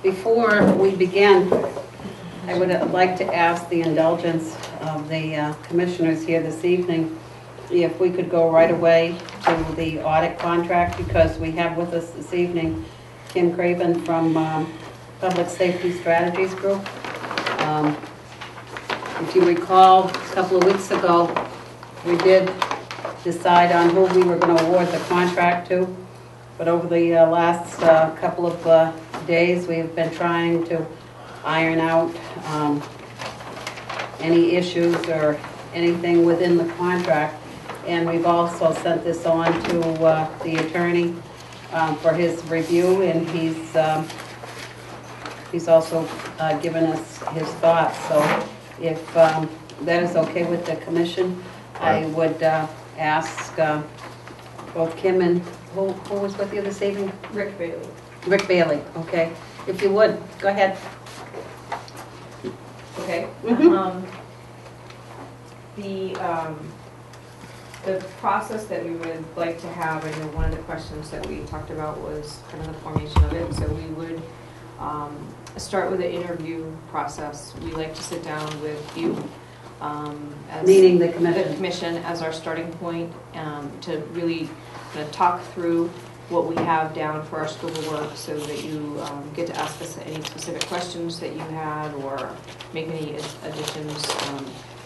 Before we begin, I would like to ask the indulgence of the commissioners here this evening if we could go right away to the audit contract, because we have with us this evening Kim Craven from Public Safety Strategies Group. If you recall, a couple of weeks ago, we did decide on who we were going to award the contract to, but over the last couple of days, we have been trying to iron out any issues or anything within the contract, and we've also sent this on to the attorney for his review, and he's also given us his thoughts. So if that is okay with the commission, I would ask both Kim and who was with you this evening? Rick Bailey. Rick Bailey, okay. If you would, go ahead. Okay. The process that we would like to have, I know one of the questions that we talked about was kind of the formation of it. So we would start with the interview process. We like to sit down with you, meaning the commission. The commission as our starting point, to really talk through what we have down for our scope of work, so that you get to ask us any specific questions that you had or make any additions.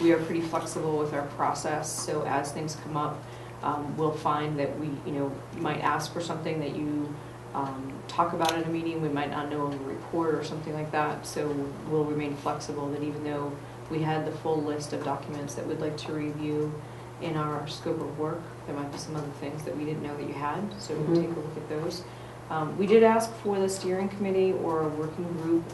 We are pretty flexible with our process, so as things come up, we'll find that we might ask for something that you talk about in a meeting. We might not know of a report or something like that, so we'll remain flexible, that even though we had the full list of documents that we'd like to review in our scope of work, there might be some other things that we didn't know that you had, so we'll take a look at those. We did ask for the steering committee or a working group,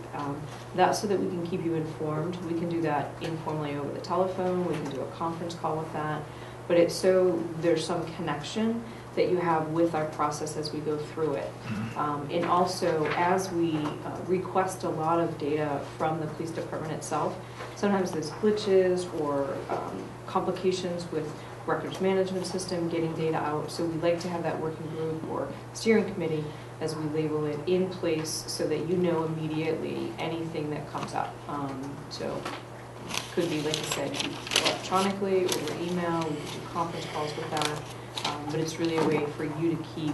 that's so that we can keep you informed. We can do that informally over the telephone, we can do a conference call with that, but it's so there's some connection that you have with our process as we go through it. And also, as we request a lot of data from the police department itself, sometimes there's glitches or complications with records management system getting data out. So we like to have that working group or steering committee, as we label it, in place so that you know immediately anything that comes up. So could be, like I said, electronically, over email, we can do conference calls with that. But it's really a way for you to keep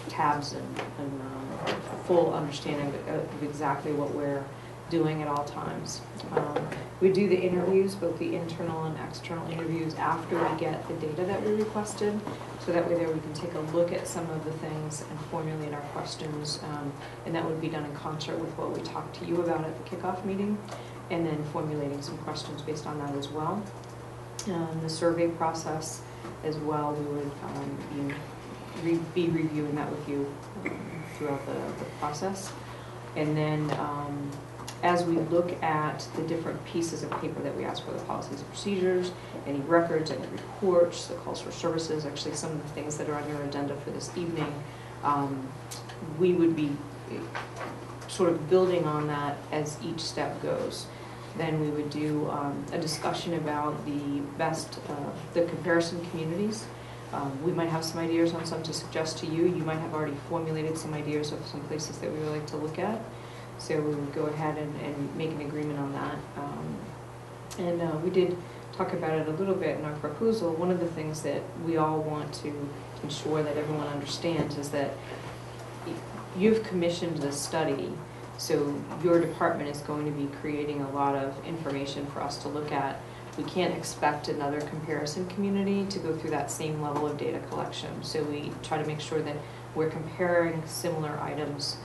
tabs and full understanding of exactly what we're doing at all times. We do the interviews, both the internal and external interviews, after we get the data that we requested, so that way there we can take a look at some of the things and formulate our questions, and that would be done in concert with what we talked to you about at the kickoff meeting, and then formulating some questions based on that as well. The survey process as well, we would be reviewing that with you throughout the process. And then as we look at the different pieces of paper that we ask for, the policies and procedures, any records, any reports, the calls for services, actually some of the things that are on your agenda for this evening, we would be sort of building on that as each step goes. Then we would do a discussion about the best, the comparison communities. We might have some ideas on some to suggest to you. You might have already formulated some ideas of some places that we would like to look at. So we would go ahead and make an agreement on that. We did talk about it a little bit in our proposal. One of the things that we all want to ensure that everyone understands is that you've commissioned this study, so your department is going to be creating a lot of information for us to look at. We can't expect another comparison community to go through that same level of data collection. So we try to make sure that we're comparing similar items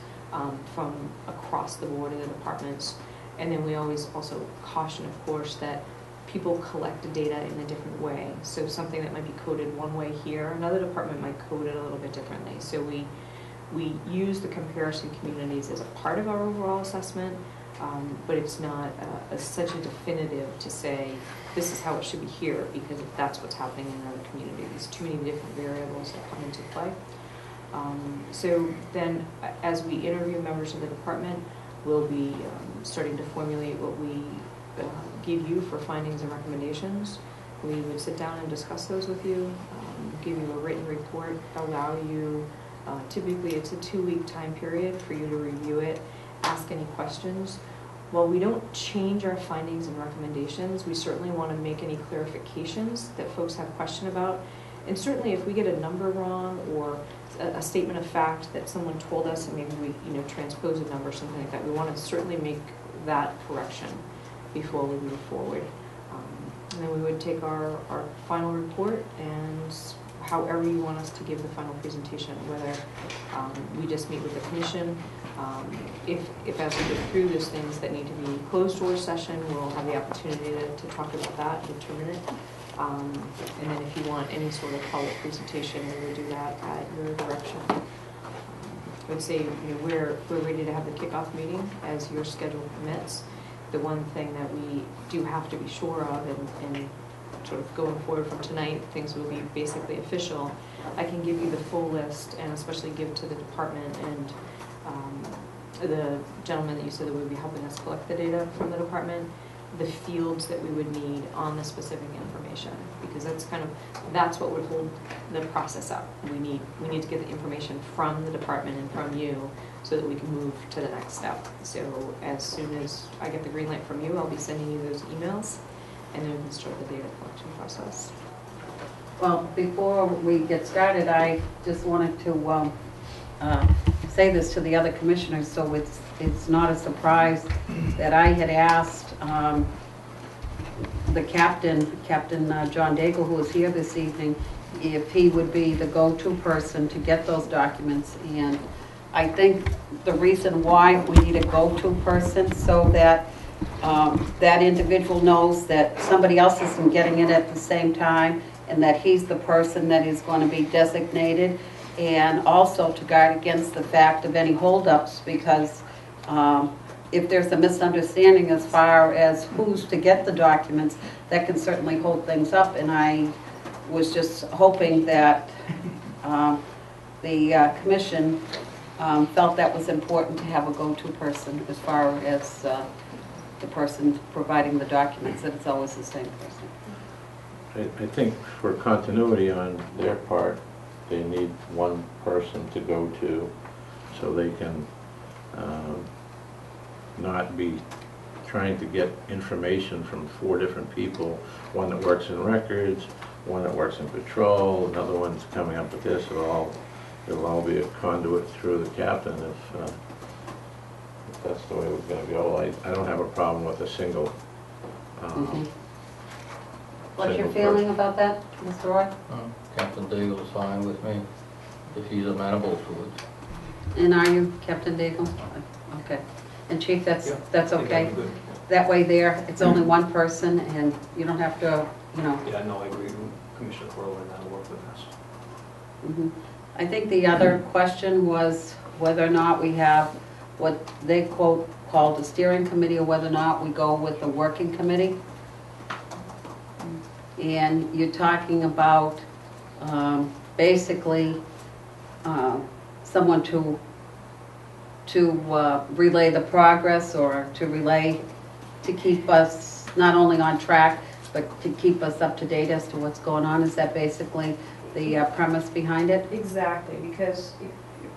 from across the board in the departments. And then we always also caution, of course, that people collect the data in a different way. So something that might be coded one way here, another department might code it a little bit differently. So we use the comparison communities as a part of our overall assessment, but it's not such a definitive to say this is how it should be here, because that's what's happening in another community. There's too many different variables that come into play. So then as we interview members of the department, we'll be starting to formulate what we give you for findings and recommendations. We would sit down and discuss those with you, give you a written report, allow you Typically, it's a 2-week time period for you to review it, ask any questions. While we don't change our findings and recommendations, we certainly want to make any clarifications that folks have question about. And certainly if we get a number wrong or a statement of fact that someone told us and maybe we transpose a number or something like that, we want to certainly make that correction before we move forward. And then we would take our final report and however you want us to give the final presentation, whether we just meet with the commission. If as we go through, there's things that need to be closed door session, we'll have the opportunity to talk about that, determine it. And then if you want any sort of public presentation, we will do that at your direction. I would say we're ready to have the kickoff meeting as your schedule permits. The one thing that we do have to be sure of, and sort of going forward from tonight, things will be basically official. I can give you the full list and especially give to the department and the gentleman that you said that would be helping us collect the data from the department, the fields that we would need on the specific information, because that's what would hold the process up. We need to get the information from the department and from you so that we can move to the next step. So as soon as I get the green light from you, I'll be sending you those emails, and then we can start the data collection process. Well, before we get started, I just wanted to say this to the other commissioners, so it's not a surprise that I had asked the Captain John Daigle, who is here this evening, if he would be the go-to person to get those documents. And I think the reason why we need a go-to person so that that individual knows that somebody else isn't getting it at the same time, and that he's the person that is going to be designated, and also to guard against the fact of any holdups, because if there's a misunderstanding as far as who's to get the documents, that can certainly hold things up. And I was just hoping that the commission felt that was important to have a go-to person as far as the person providing the documents, that it's always the same person. I think for continuity on their part, they need one person to go to so they can not be trying to get information from 4 different people, one that works in records, one that works in patrol, another one's coming up with this. It'll all be a conduit through the captain if that's the way we're going to go. I don't have a problem with a single What's your feeling about that, Mr. Roy? Captain Daigle is fine with me, if he's amenable to it. And are you, Captain Daigle? Okay. And Chief, that's okay? Good. That way there, it's only one person, and you don't have to, Yeah, no, I agree with Commissioner Corwin, and that'll work with us. I think the other question was whether or not we have what they quote called a steering committee, or whether or not we go with the working committee. And you're talking about basically someone to relay the progress, or to keep us not only on track, but to keep us up to date as to what's going on. Is that basically the premise behind it? Exactly, because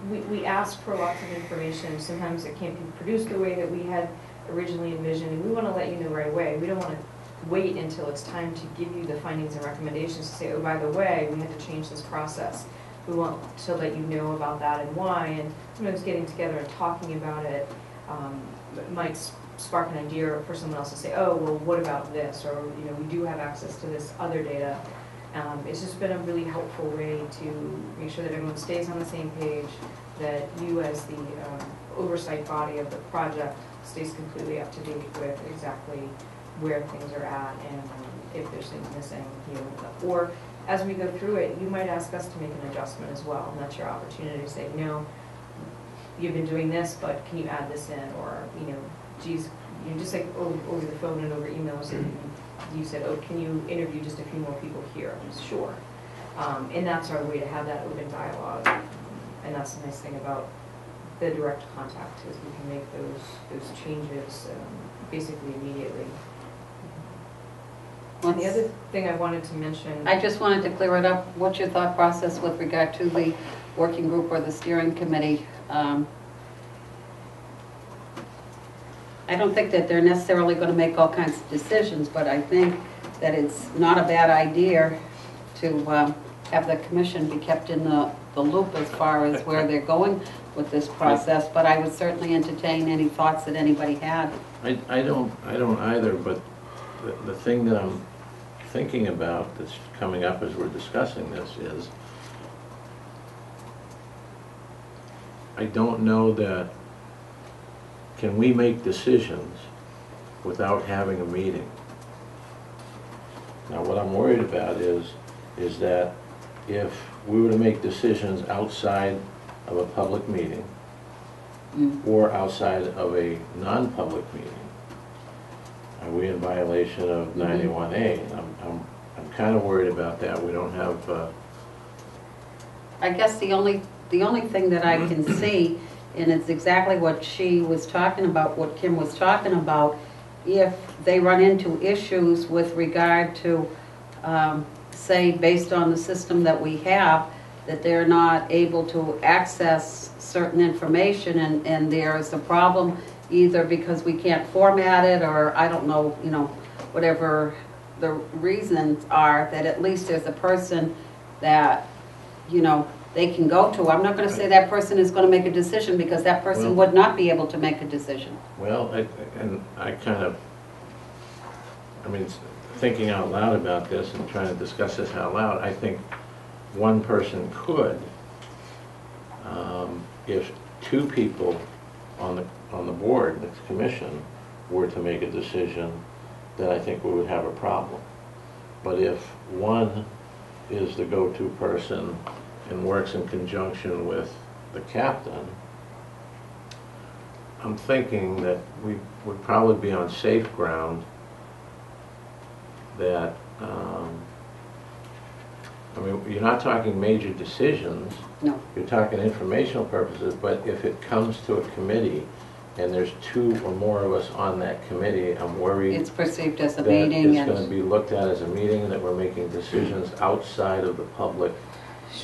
we ask for lots of information. Sometimes it can't be produced the way that we had originally envisioned, and we want to let you know right away. We don't want to wait until it's time to give you the findings and recommendations to say, oh, by the way, we had to change this process. We want to let you know about that and why, and sometimes getting together and talking about it might spark an idea for someone else to say, oh, well, what about this? Or, we do have access to this other data. It's just been a really helpful way to make sure that everyone stays on the same page, that you as the oversight body of the project stays completely up to date with exactly where things are at, and if there's things missing, or as we go through it, you might ask us to make an adjustment as well, and that's your opportunity to say, no, you've been doing this, but can you add this in, or, geez, just like over the phone and over emails, and you said, oh, can you interview just a few more people here? Sure. And that's our way to have that open dialogue, and that's the nice thing about the direct contact, is we can make those changes basically immediately. And the other thing I wanted to mention... I just wanted to clear it up. What's your thought process with regard to the working group or the steering committee. I don't think that they're necessarily going to make all kinds of decisions, but I think that it's not a bad idea to have the commission be kept in the loop as far as where they're going with this process, but I would certainly entertain any thoughts that anybody had. I don't either, but the thing that I'm thinking about that's coming up as we're discussing this is, I don't know that, can we make decisions without having a meeting? Now, what I'm worried about is that if we were to make decisions outside of a public meeting or outside of a non-public meeting, are we in violation of 91A? I'm kind of worried about that. We don't have. I guess the only thing that I can see, and it's exactly what she was talking about, what Kim was talking about, if they run into issues with regard to, say, based on the system that we have, that they're not able to access certain information, and there's a problem either because we can't format it, or I don't know, you know, whatever the reasons are, that at least there's a person that, you know, they can go to. I'm not going to say that person is going to make a decision, because that person would not be able to make a decision. Well, I mean, thinking out loud about this and trying to discuss this out loud, I think one person could, if two people on the board, the commission, were to make a decision, then I think we would have a problem. But if one is the go-to person and works in conjunction with the captain, I'm thinking that we would probably be on safe ground that, I mean, you're not talking major decisions. No. You're talking informational purposes, but if it comes to a committee and there's two or more of us on that committee, I'm worried It's perceived as a that meeting. it's going to be looked at as a meeting, that we're making decisions outside of the public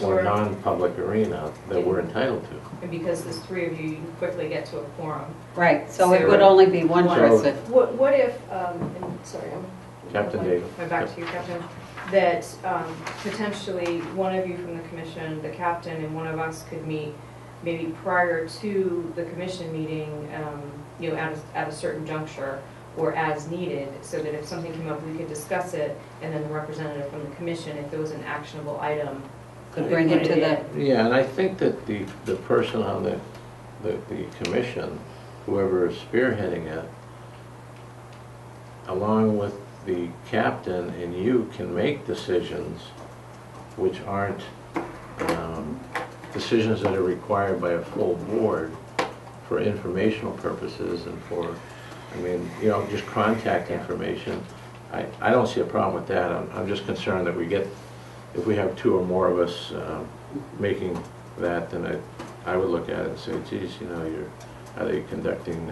or non-public arena that we're entitled to. And because there's three of you, you can quickly get to a quorum. Right, so it So- would only be one So- person. What if, and sorry, Captain David. Back to you, Captain, that potentially one of you from the commission, the captain, and one of us could meet maybe prior to the commission meeting, you know, at a certain juncture, or as needed, so that if something came up, we could discuss it, and then the representative from the commission, if there was an actionable item, Could bring it to the, Yeah, and I think that the person on the commission, whoever is spearheading it, along with the captain and you, can make decisions which aren't decisions that are required by a full board for informational purposes and for, I mean, you know, just contact information. I don't see a problem with that. I'm just concerned that we get, if we have two or more of us making that, then I would look at it and say, geez, you know, are they conducting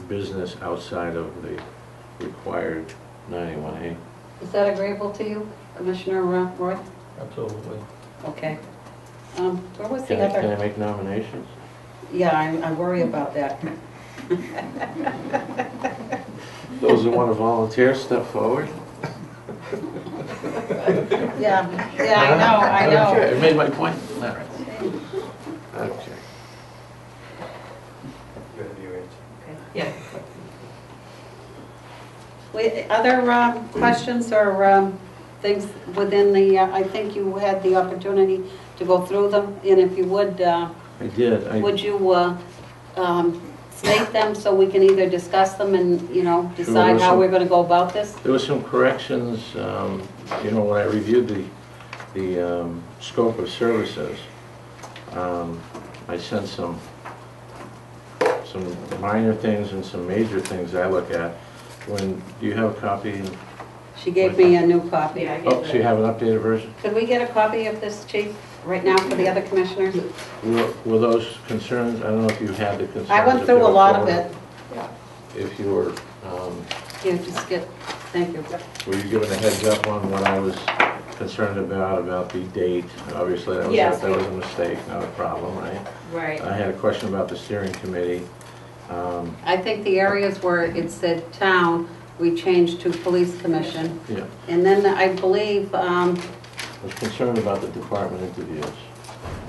business outside of the required 91A? is that agreeable to you, Commissioner Roy? Absolutely. Okay. Where was the Can I other? make nominations? Yeah, I worry about that. Those who want to volunteer, step forward. Yeah, I know. Okay, I made my point. All right. Okay. You have your answer. okay, yeah. Other questions or things within the, I think you had the opportunity to go through them, and if you would, I did. would you state them so we can either discuss them and, you know, decide how we're going to go about this? There were some corrections, you know, when I reviewed the scope of services, I sent some minor things and some major things I look at. Do you have a copy? She gave me a new copy. Yeah, I Oh, so you have an updated version? Could we get a copy of this, Chief, right now for the other commissioners? Were those concerns, I don't know if you had the concerns. I went if through they a were lot of forwarded. it. If you were, Here, just get, thank you. were you given a heads up on what I was concerned about the date. Obviously, that was, Yes. that was a mistake, not a problem, right? Right. I had a question about the steering committee. I think the areas where it said town, we changed to police commission. Yeah, And then I believe, I was concerned about the department interviews.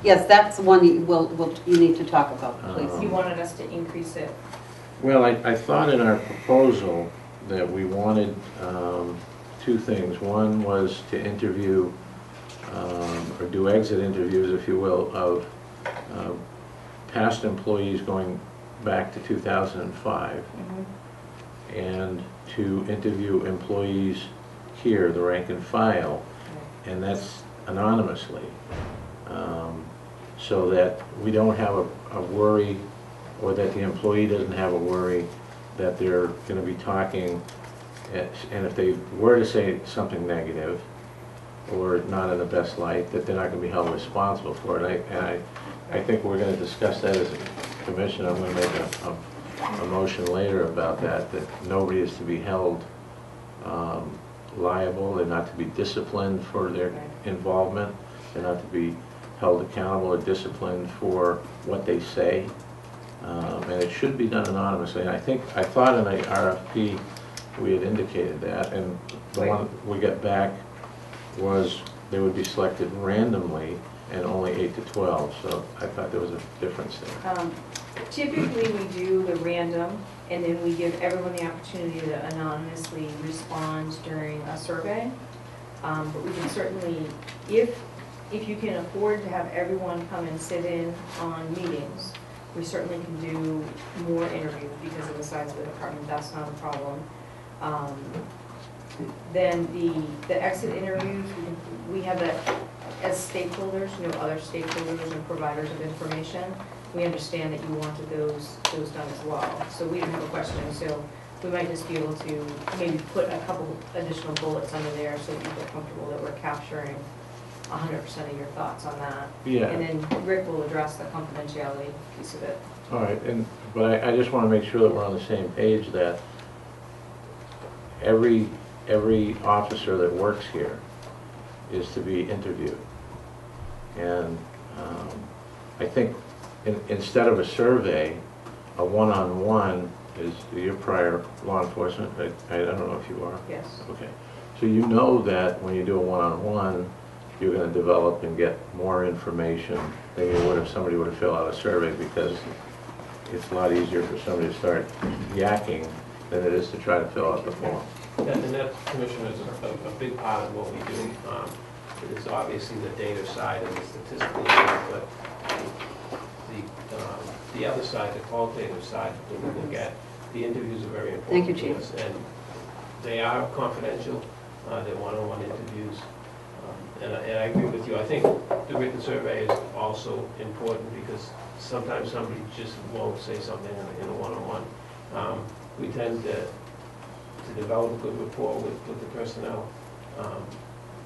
yes, that's one you need to talk about, please. You wanted us to increase it. Well, I thought in our proposal that we wanted two things. One was to interview, or do exit interviews, if you will, of past employees going back to 2005, and to interview employees here, the rank and file, and that's anonymously, so that we don't have a worry, or that the employee doesn't have a worry that they're going to be talking, and if they were to say something negative or not in the best light, that they're not going to be held responsible for it. And I think we're going to discuss that as a commission. I'm going to make a motion later about that, that nobody is to be held liable. They're not to be disciplined for their involvement. They're not to be held accountable or disciplined for what they say. And it should be done anonymously. And I thought in the RFP we had indicated that, and the one we got back was they would be selected randomly and only 8 to 12. So I thought there was a difference there. Typically, we do the random, and then we give everyone the opportunity to anonymously respond during a survey. But we can certainly, if you can afford to have everyone come and sit in on meetings, we certainly can do more interviews because of the size of the department. That's not a problem. Then the exit interviews, we have that as stakeholders, other stakeholders and providers of information. We understand that you wanted those done as well. So we didn't have a question. So we might just be able to maybe put a couple additional bullets under there so that you feel comfortable that we're capturing 100% of your thoughts on that. Yeah. And then Rick will address the confidentiality piece of it. All right, but I just want to make sure that we're on the same page, that every officer that works here is to be interviewed. And I think instead of a survey, a one-on-one is, your prior law enforcement, I don't know if you are. Yes. Okay. So you know that when you do a one-on-one, you're going to develop and get more information than you would if somebody would have filled out a survey, because it's a lot easier for somebody to start yakking than it is to try to fill out the form. And that, Commissioner, is a big part of what we do. It is obviously the data side and the statistical side, but the other side, the qualitative side that we look at, the interviews are very important. Thank you, Chief. to us, and they are confidential. They're one-on-one interviews. And I agree with you. I think the written survey is also important because sometimes somebody just won't say something in a one-on-one. We tend to develop a good rapport with the personnel.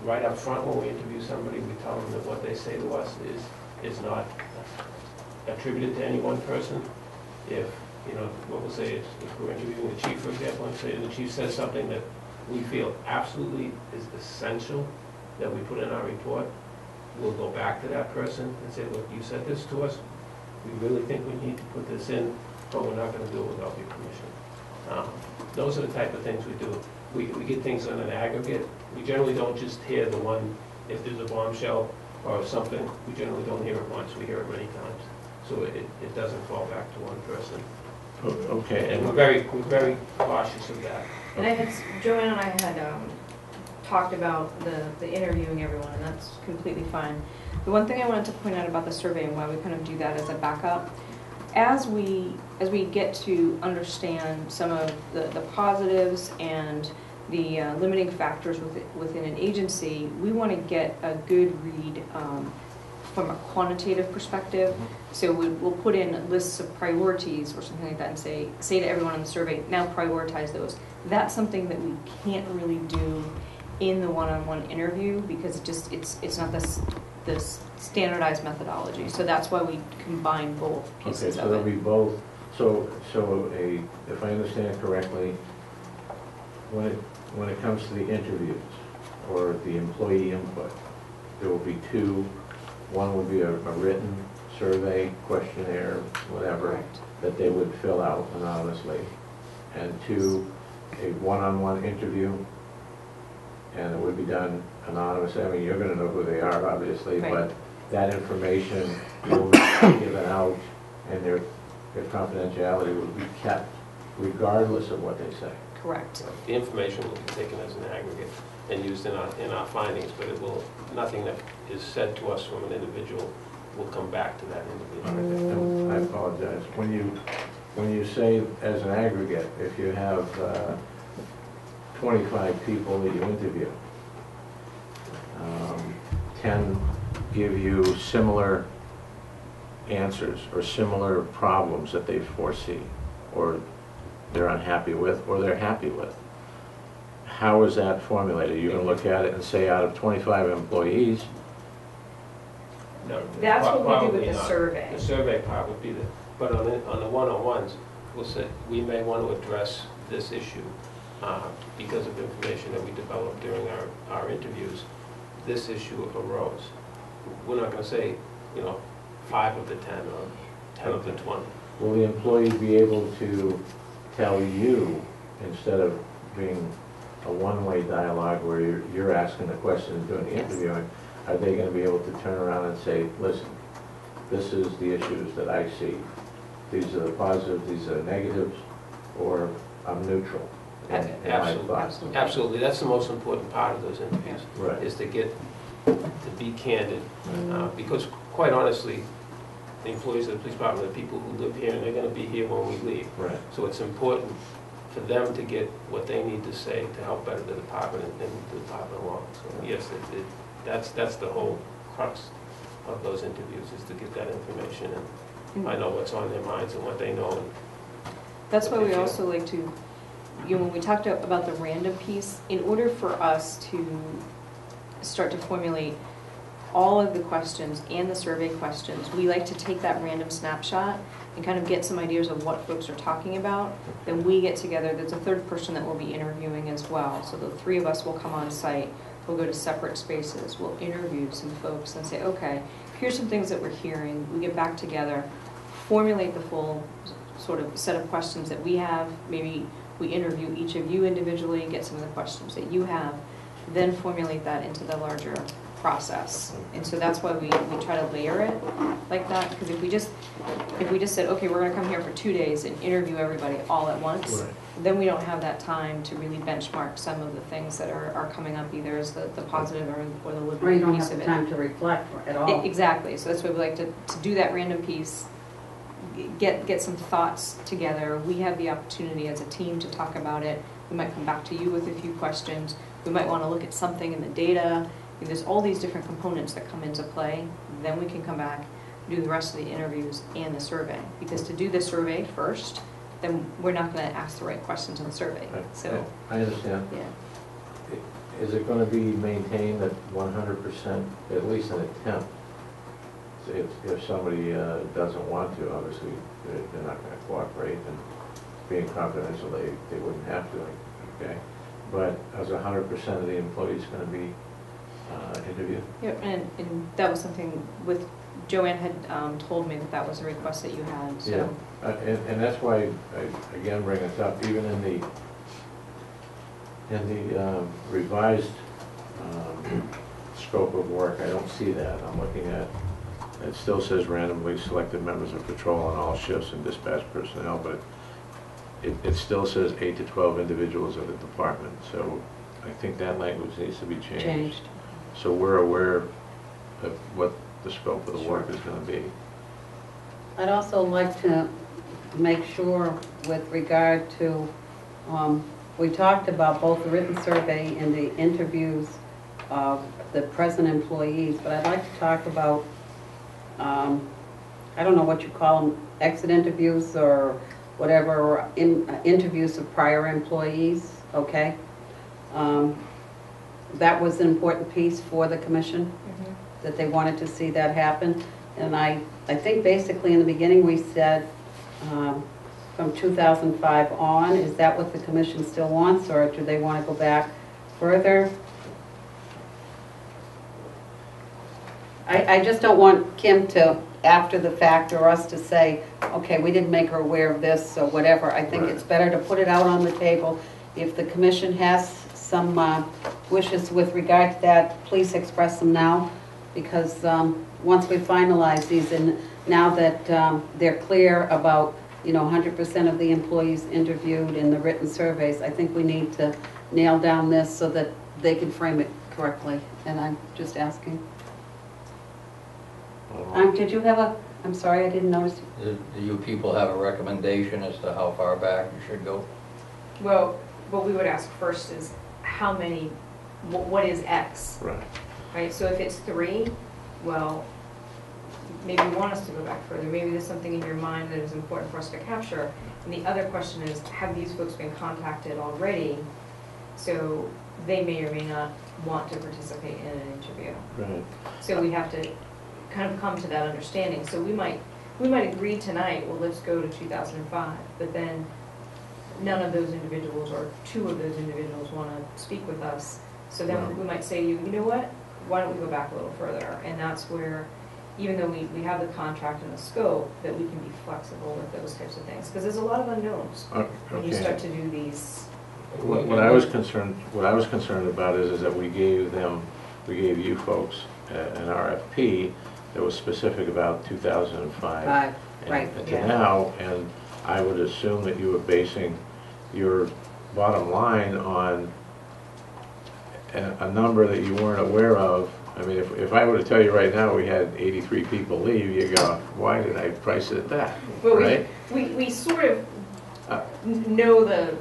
Right up front when we interview somebody, we tell them that what they say to us is not attributed to any one person. If, what we'll say is, if we're interviewing the chief, for example, and say the chief says something that we feel absolutely is essential that we put in our report, we'll go back to that person and say, look, you said this to us, we really think we need to put this in, but we're not going to do it without your permission. Those are the type of things we do. We get things on an aggregate. We generally don't just hear the one, if there's a bombshell or something, we generally don't hear it once, we hear it many times. So it doesn't fall back to one person. Okay. And we're very cautious of that. And Joanne and I had talked about the interviewing everyone, and that's completely fine. The one thing I wanted to point out about the survey and why we kind of do that as a backup, as we get to understand some of the positives and the limiting factors within an agency, we want to get a good read from a quantitative perspective. So we'll put in lists of priorities or something like that and say to everyone in the survey, now prioritize those. That's something that we can't really do in the one-on-one interview because it's not this standardized methodology. So that's why we combine both pieces Okay, so there'll be both. So if I understand correctly, when it comes to the interviews, or the employee input. There will be two. One would be a written survey, questionnaire, whatever, Correct. that they would fill out anonymously. And two, a one-on-one interview, and it would be done anonymously. I mean, you're gonna know who they are, obviously, Right. but that information will be given out, and their confidentiality will be kept regardless of what they say. Correct. The information will be taken as an aggregate and used in our findings, but it will, nothing that is said to us from an individual will come back to that individual. And I apologize. When you say as an aggregate, if you have 25 people that you interview, 10 give you similar answers or similar problems that they foresee, or they're unhappy with, or they're happy with. How is that formulated? You're going to look at it and say out of 25 employees, No, That's what we do with probably the not. survey. The survey part would be the, but on the one-on-ones, we'll say, we may want to address this issue because of information that we developed during our interviews. This issue arose. We're not going to say, 5 of the 10 or 10 of the 20. will the employee be able to tell you, instead of being a one-way dialogue where you're asking the questions, doing the Yes. interviewing, are they going to be able to turn around and say, listen, this is the issues that I see. These are the positives, these are the negatives, or I'm neutral in my Absolutely. thoughts. Absolutely, that's the most important part of those interviews, Right. is to to be candid. Because quite honestly, the employees of the police department are people who live here and they're going to be here when we leave. Right. So it's important for them to get what they need to say to help better the department and the department along. So yes, that's the whole crux of those interviews, is to get that information and I know what's on their minds and what they know. And That's why we Okay. also like to, when we talked about the random piece, in order for us to start to formulate all of the questions and the survey questions, we like to take that random snapshot and kind of get some ideas of what folks are talking about. Then we get together, there's a third person that we'll be interviewing as well. So the three of us will come on site, we'll go to separate spaces, we'll interview some folks and say, okay, here's some things that we're hearing. We get back together, formulate the full sort of set of questions that we have. Maybe we interview each of you individually, get some of the questions that you have, then formulate that into the larger process. And so that's why we try to layer it like that, because if we just said, okay, we're gonna come here for 2 days and interview everybody all at once, Right. then we don't have that time to really benchmark some of the things that are coming up, either as the positive or the Or you liberal don't piece have of the it. time to reflect at all. Exactly, so that's why we like to do that random piece, get some thoughts together. We have the opportunity as a team to talk about it. We might come back to you with a few questions. We might want to look at something in the data. There's all these different components that come into play. Then we can come back, do the rest of the interviews and the survey. Because to do the survey first, then we're not going to ask the right questions in the survey. So, I understand. yeah. Is it going to be maintained at 100%, at least an attempt? If somebody doesn't want to, obviously, they're not going to cooperate, and being confidential, they wouldn't have to, okay? But as 100% of the employees going to be interviewed? Yeah, and that was something with, Joanne had told me that was a request that you had, so. Yeah, and that's why I again bring this up, even in the revised scope of work, I don't see that. I'm looking at, it still says randomly selected members of patrol on all shifts and dispatch personnel, but it still says 8 to 12 individuals of the department. So I think that language needs to be changed. So we're aware of what the scope of the work is going to be. I'd also like to make sure with regard to, we talked about both the written survey and the interviews of the present employees, but I'd like to talk about, I don't know what you call them, exit interviews or whatever, or interviews of prior employees, okay? That was an important piece for the commission, that they wanted to see that happen. And I think basically in the beginning we said from 2005 on, is that what the commission still wants, or do they want to go back further? I just don't want Kim to, after the fact, or us to say, okay, we didn't make her aware of this, or whatever. I think Right. it's better to put it out on the table. If the commission has some wishes with regard to that, please express them now, because once we finalize these, and now that they're clear about, 100% of the employees interviewed in the written surveys, I think we need to nail down this so that they can frame it correctly, and I'm just asking. Did you have I'm sorry, I didn't notice. Do you people have a recommendation as to how far back you should go? Well, what we would ask first is how many, what is X, Right. right? So if it's 3, well, maybe you want us to go back further. Maybe there's something in your mind that is important for us to capture. And the other question is, have these folks been contacted already? So they may or may not want to participate in an interview. Right. So we have to kind of come to that understanding. So we might agree tonight, well, let's go to 2005, but then none of those individuals or 2 of those individuals want to speak with us. So then Right. we might say, you know what, why don't we go back a little further? And that's where, even though we have the contract and the scope, that we can be flexible with those types of things. Because there's a lot of unknowns when you start to do these. What I was concerned about is that we gave you folks an RFP that was specific about 2005. Right, And yeah. to now, and I would assume that you were basing your bottom line on a number that you weren't aware of. I mean, if I were to tell you right now we had 83 people leave, you go, why did I price it at that, Well, right? we sort of know the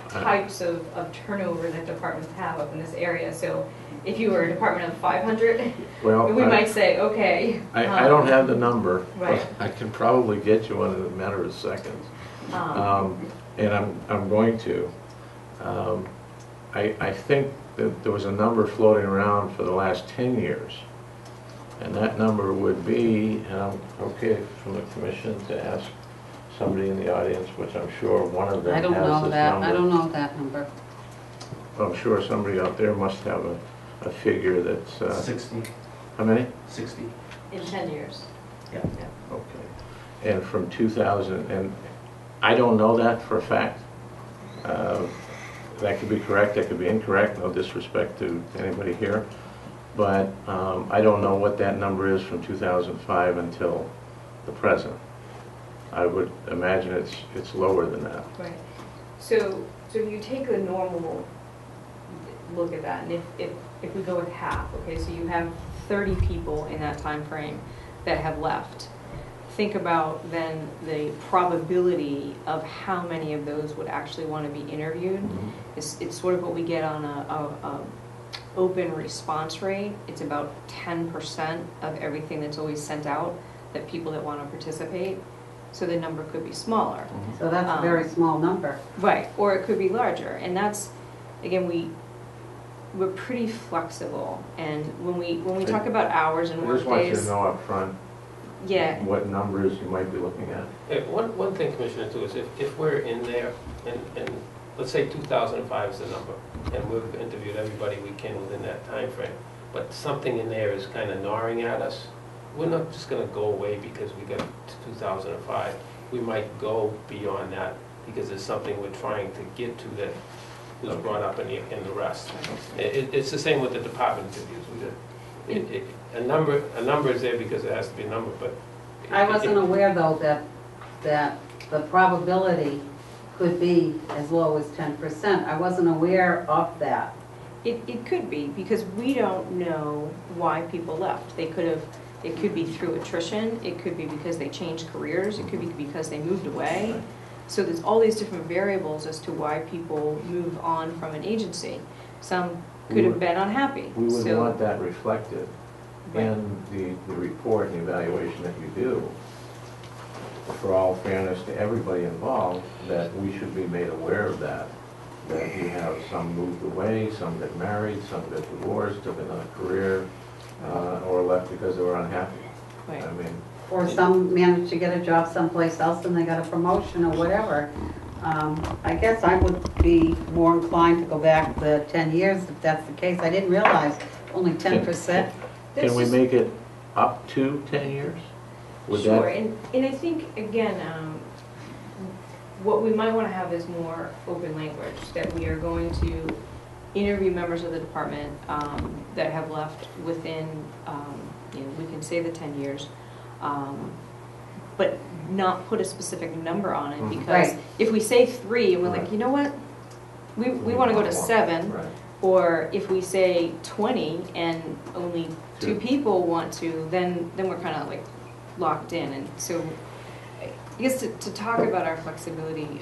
types of turnover that departments have up in this area. So if you were a department of 500, Well, we might say, okay. I don't have the number, Right. but I can probably get you one in a matter of seconds. And I'm going to. I think that there was a number floating around for the last 10 years. And that number would be, and I'm okay from the commission to ask somebody in the audience, which I'm sure one of them I has don't this know that, number. I don't know that number. I'm sure somebody out there must have a figure that's, 60, how many? 60. In 10 years. Okay. And from 2000, and I don't know that for a fact. That could be correct, that could be incorrect, no disrespect to anybody here. But I don't know what that number is from 2005 until the present. I would imagine it's lower than that. Right. So if you take a normal look at that, and if we go with half, okay, so you have 30 people in that time frame that have left. Think about then the probability of how many of those would actually want to be interviewed. It's sort of what we get on a open response rate. It's about 10% of everything that's always sent out, that people that want to participate. So the number could be smaller. So that's a very small number. Right, or it could be larger. And that's, again, we're pretty flexible. And when we talk about hours and I work just want you to days, know up front yeah, what numbers you might be looking at. One thing, Commissioner, too, is if we're in there, and let's say 2005 is the number, and we've interviewed everybody we can within that time frame, but something in there is kind of gnawing at us, we're not just going to go away because we got to 2005. We might go beyond that because there's something we're trying to get to that was brought up in the rest. It's the same with the department interviews. A number is there because it has to be a number, but. I wasn't aware, though, that the probability could be as low as 10%. I wasn't aware of that. it could be, because we don't know why people left. It could be through attrition, it could be because they changed careers, it could be because they moved away. So there's all these different variables as to why people move on from an agency. Some could have been unhappy. We would So- want that reflected Right. in the report and the evaluation that you do, for all fairness to everybody involved, that we should be made aware of that. That you have some moved away, some got married, some got divorced, took another career, or left because they were unhappy. Right. I mean, Or some managed to get a job someplace else and they got a promotion or whatever. I guess I would be more inclined to go back the 10 years if that's the case. I didn't realize only 10%. can we make it up to 10 years? Would Sure, that- and I think, again, what we might want to have is more open language, that we are going to interview members of the department that have left within, we can say the 10 years, but not put a specific number on it, because Right. if we say 3, and we're like, Right. you know what, we want to go to 7, Right. or if we say 20 and only 2 Two. people want to, then we're kind of like locked in. And so I guess to talk about our flexibility,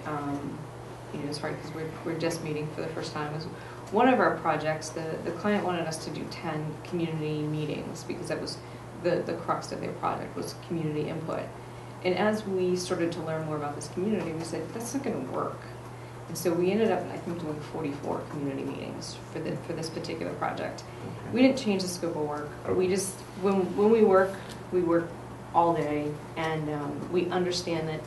it's hard because we're just meeting for the first time. Is one of our projects, the client wanted us to do 10 community meetings because that was the crux of their project, was community input. And as we started to learn more about this community, we said, that's not going to work. And so we ended up, I think, doing 44 community meetings for this particular project. We didn't change the scope of work. We just, when we work all day, and we understand that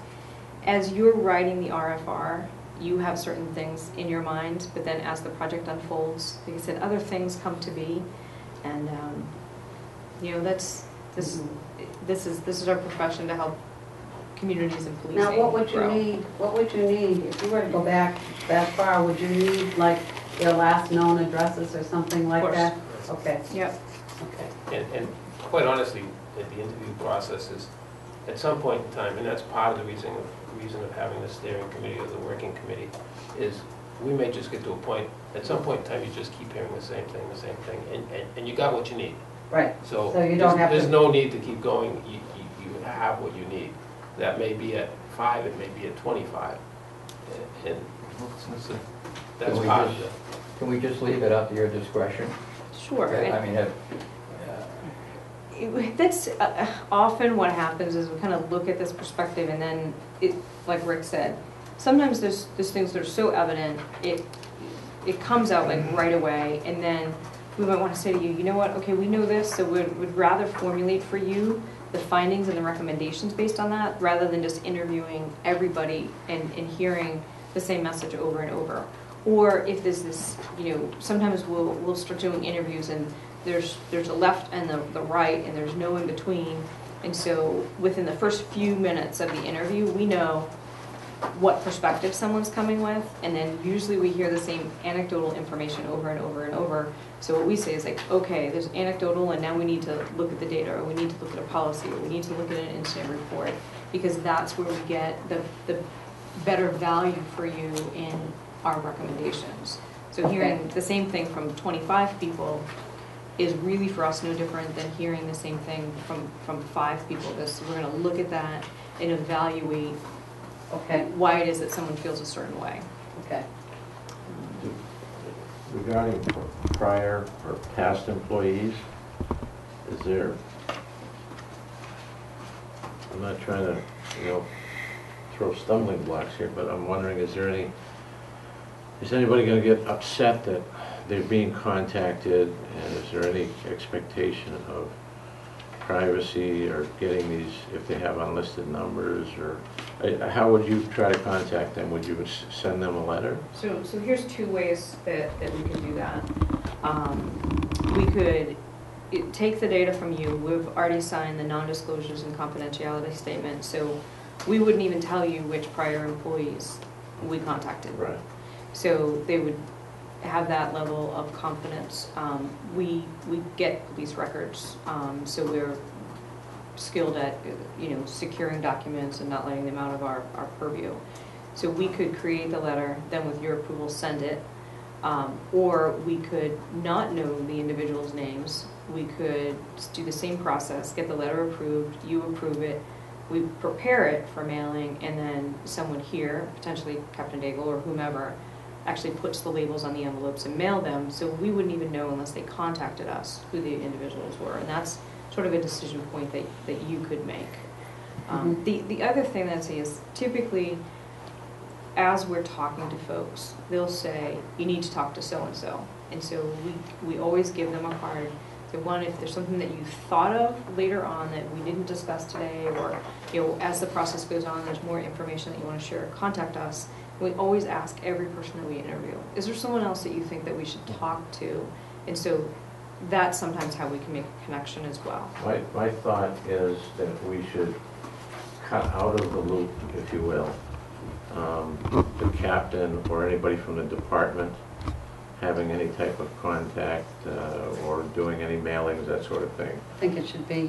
as you're writing the RFR, you have certain things in your mind, but then as the project unfolds, like I said, other things come to be, and this is our profession, to help communities and policing Now, what would you grow. need, if you were to go back that far, would you need like their last known addresses or something like Of course. that? Okay, Yep. okay. And quite honestly, at the interview process is, at some point in time, and that's part of the reason of having the steering committee or the working committee, is we may just get to a point, at some point in time, you just keep hearing the same thing, and you got what you need. Right, So So you don't have there's to- no need to keep going, you have what you need. That may be at 5, it may be at 25. And so that's Can we part of just- it. Can we just leave it up to your discretion? Sure. I mean, That's often what happens, is we kind of look at this perspective, and then like Rick said, sometimes there's things that are so evident, it comes out like right away, and then we might want to say to you, you know what, okay, we know this, so we'd rather formulate for you the findings and the recommendations based on that, rather than just interviewing everybody and hearing the same message over and over. Or if there's this, sometimes we'll start doing interviews and there's a left and the right, and there's no in between. And so within the first few minutes of the interview, we know what perspective someone's coming with, and then usually we hear the same anecdotal information over and over and over. So what we say is like, okay, there's anecdotal, and now we need to look at the data, or we need to look at a policy, or we need to look at an incident report, because that's where we get the better value for you in our recommendations. So hearing the same thing from 25 people is really for us no different than hearing the same thing from 5 people. We're going to look at that and evaluate Okay, why it is that someone feels a certain way. okay. Regarding prior or past employees, is there, I'm not trying to, throw stumbling blocks here, but I'm wondering, is anybody going to get upset that they're being contacted, and is there any expectation of privacy or getting these, if they have unlisted numbers, or how would you try to contact them? Would you send them a letter? So here's 2 ways that we can do that. We could take the data from you. We've already signed the non-disclosures and confidentiality statement, so we wouldn't even tell you which prior employees we contacted. Right. So they would have that level of confidence. We get police records, so we're skilled at securing documents and not letting them out of our purview. So we could create the letter, then with your approval send it, or we could not know the individual's names. We could just do the same process, get the letter approved, you approve it, we prepare it for mailing, and then someone here, potentially Captain Daigle or whomever, actually puts the labels on the envelopes and mail them, so we wouldn't even know unless they contacted us who the individuals were, and that's sort of a decision point that you could make. The other thing that I see is typically, as we're talking to folks, they'll say, you need to talk to so-and-so, and so we always give them a card. So one, if there's something that you thought of later on that we didn't discuss today, or as the process goes on, there's more information that you want to share, contact us. We always ask every person that we interview, is there someone else that you think that we should talk to? And so that's sometimes how we can make a connection as well. My thought is that we should cut out of the loop, if you will, the captain or anybody from the department having any type of contact or doing any mailings, that sort of thing. I think it should be,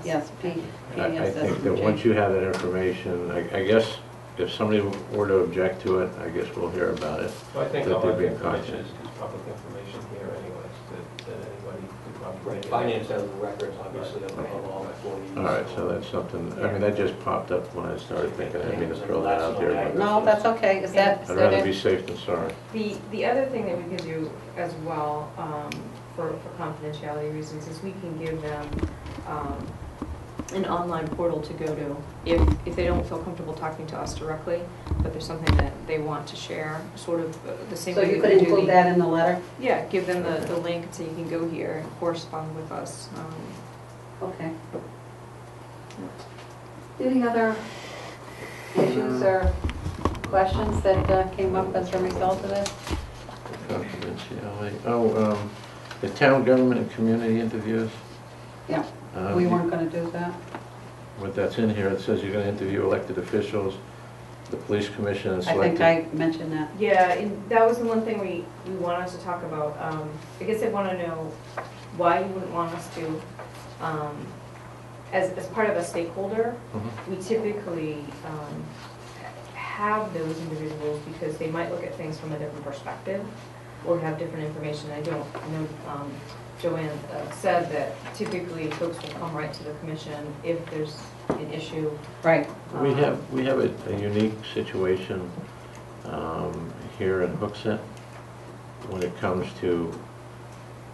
yes, I think that once you have that information, I guess if somebody were to object to it, I guess we'll hear about it. Well, I think that all they're that being information conscious. is public information here anyways, that anybody could probably. Right, finance has the records, obviously, of all employees. All right, so that's something, I mean, that just popped up when I started thinking, I didn't mean to throw that out there, but No, that's okay, is that I'd rather be it? safe than sorry. The other thing that we can do as well, for confidentiality reasons, is we can give them an online portal to go to if they don't feel comfortable talking to us directly, but there's something that they want to share, sort of the same So way you that could we do include that in the letter? Yeah, give them the link so you can go here and correspond with us. Okay. Any other issues or questions that came up as a result of this? Confidentiality, the town government and community interviews. Yeah, Um, we weren't gonna do that. What that's in here, it says you're gonna interview elected officials, the police commission and I think selected. I mentioned that. Yeah, and that was the one thing we wanted to talk about. I guess they want to know why you wouldn't want us to. As part of a stakeholder, Mhm. we typically have those individuals because they might look at things from a different perspective or have different information. I know Joanne said that typically folks will come right to the commission if there's an issue. Right. We have a unique situation here in Hooksett when it comes to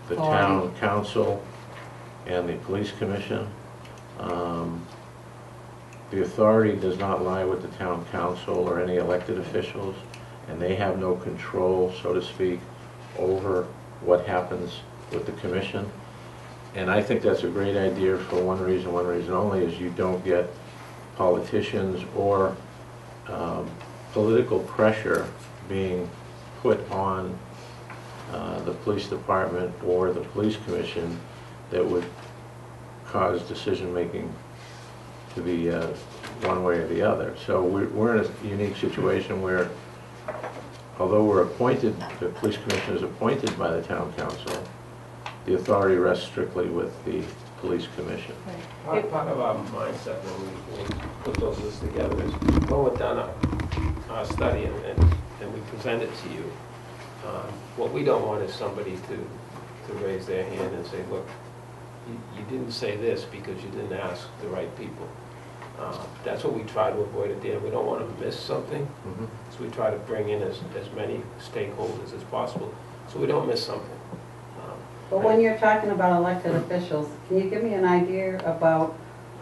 the town council and the police commission. The authority does not lie with the town council or any elected officials, and they have no control, so to speak, over what happens with the commission. And I think that's a great idea for one reason only, is you don't get politicians or political pressure being put on the police department or the police commission that would cause decision-making to be one way or the other. So we're in a unique situation where, although we're appointed, the police commission is appointed by the town council, the authority rests strictly with the police commission. Part of our mindset when we put those lists together is, when we've done our study and we present it to you, what we don't want is somebody to raise their hand and say, look, you didn't say this because you didn't ask the right people. That's what we try to avoid at the end. We don't want to miss something, so we try to bring in as many stakeholders as possible so we don't miss something. But when you're talking about elected officials, can you give me an idea about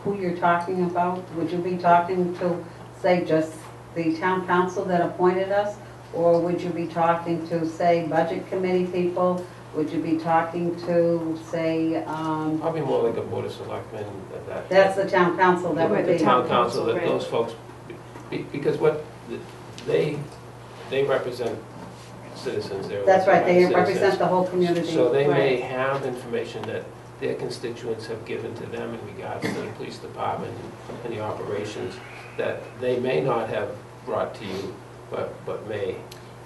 who you're talking about? Would you be talking to, say, just the town council that appointed us? Or would you be talking to, say, budget committee people? Would you be talking to, say, Probably more like a board of selectmen. that's the town council that would The be. Town council, that right. those folks, because what, they represent citizens. They're That's right, they elected represent citizens. the whole community. So they may Right. have information that their constituents have given to them in regards to the police department and the operations that they may not have brought to you, but may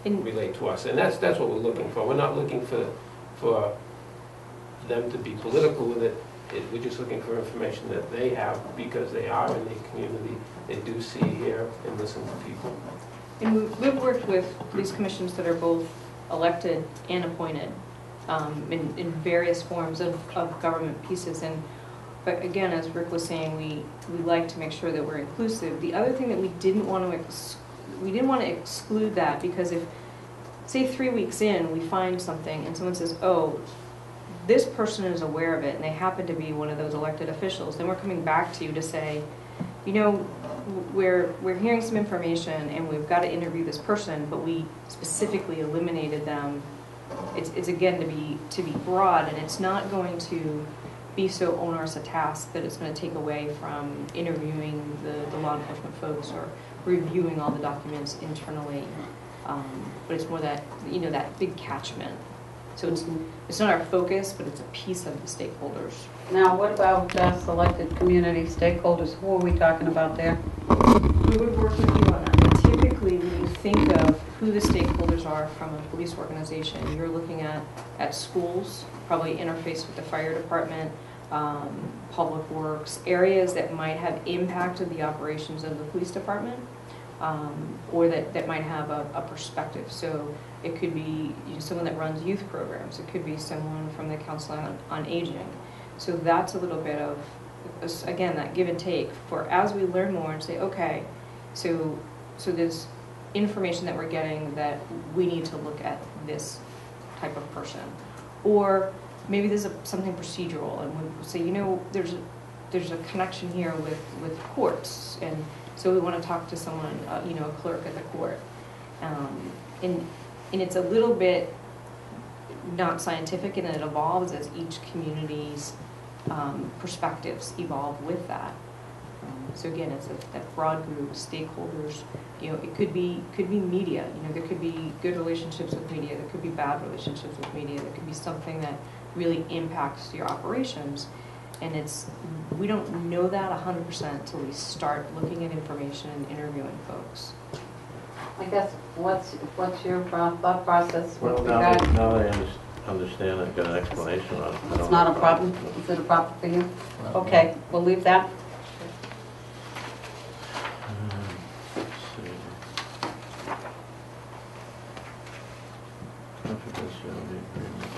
relate to us. And that's what we're looking for. We're not looking for them to be political with it. We're just looking for information that they have because they are in the community. They do see, hear, and listen to people. And we've worked with police commissions that are both elected and appointed in various forms of government pieces. But again, as Rick was saying, we like to make sure that we're inclusive. The other thing that we didn't want to exclude that, because if, say 3 weeks in, we find something and someone says, oh, this person is aware of it and they happen to be one of those elected officials, then we're coming back to you to say, you know, we're hearing some information and we've got to interview this person, but we specifically eliminated them. It's again to be broad, and it's not going to be so onerous a task that it's going to take away from interviewing the law enforcement folks or reviewing all the documents internally. But it's more that, you know, that big catchment. So it's not our focus, but it's a piece of the stakeholders. Now, what about selected community stakeholders? Who are we talking about there? We would work with you on that. But typically, when you think of who the stakeholders are from a police organization, you're looking at schools, probably interface with the fire department, public works, areas that might have impacted the operations of the police department, or that might have a perspective. So it could be someone that runs youth programs. It could be someone from the Council on Aging. So that's a little bit of, again, that give and take for as we learn more and say, okay, so there's information that we're getting that we need to look at this type of person. Or maybe there's something procedural and we say, there's a connection here with courts, and so we want to talk to someone, a clerk at the court. And it's a little bit not scientific, and it evolves as each community's perspectives evolve with that. So again, it's that broad group, stakeholders. It could be media. There could be good relationships with media. There could be bad relationships with media. There could be something that really impacts your operations. And we don't know that 100% until we start looking at information and interviewing folks. I guess, what's your thought process with Well, regard? now that I understand, I've got an explanation on it. I It's don't not have a problem? Is it a problem for you? Not Okay, we'll leave that. Let's see. Confidentiality agreement.